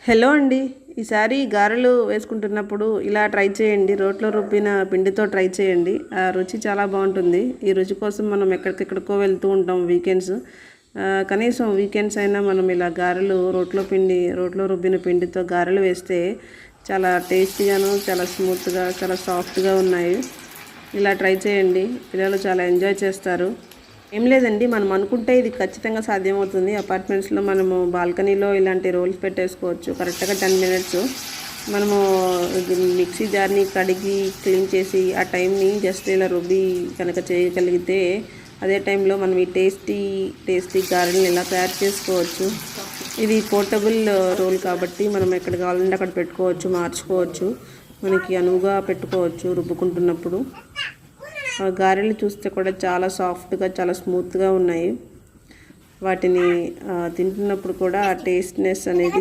Hello అండి. ఈసారి గారెలు వేసుకుంటున్నప్పుడు ఇలా ట్రై చేయండి. రోట్లో రుబ్బిన పిండితో ట్రై చేయండి. ఆ రుచి చాలా బాగుంటుంది. ఈ రుచి కోసం మనం ఎక్కడికెక్కడికో వెళ్తూ ఉంటాం వీకెండ్స్. కనీసం వీకెండ్స్ అయినా మనం ఇలా గారెలు రోట్లో రుబ్బిన పిండితో గారెలు వేస్తే చాలా టేస్టీగాను, చాలా స్మూత్గా, చాలా సాఫ్ట్గా ఉన్నాయి. ఇలా ట్రై చేయండి. పిల్లలు చాలా ఎంజాయ్ చేస్తారు. ఏం లేదండి, మనం అనుకుంటే ఇది ఖచ్చితంగా సాధ్యమవుతుంది. అపార్ట్మెంట్స్లో మనము బాల్కనీలో ఇలాంటి రోల్స్ పెట్టేసుకోవచ్చు. కరెక్ట్గా 10 మినిట్స్ మనము మిక్సీ జార్ని కడిగి క్లీన్ చేసి ఆ టైంని జస్ట్ ఇలా రుబ్బి కనుక చేయగలిగితే అదే టైంలో మనం ఈ టేస్టీ గారెలను ఇలా తయారు చేసుకోవచ్చు. ఇది పోర్టబుల్ రోల్ కాబట్టి మనం ఎక్కడ కావాలంటే అక్కడ పెట్టుకోవచ్చు, మార్చుకోవచ్చు, మనకి అనువుగా పెట్టుకోవచ్చు రుబ్బుకుంటున్నప్పుడు. గారెలు చూస్తే కూడా చాలా సాఫ్ట్గా, చాలా స్మూత్గా ఉన్నాయి. వాటిని తింటున్నప్పుడు కూడా ఆ టేస్ట్నెస్ అనేది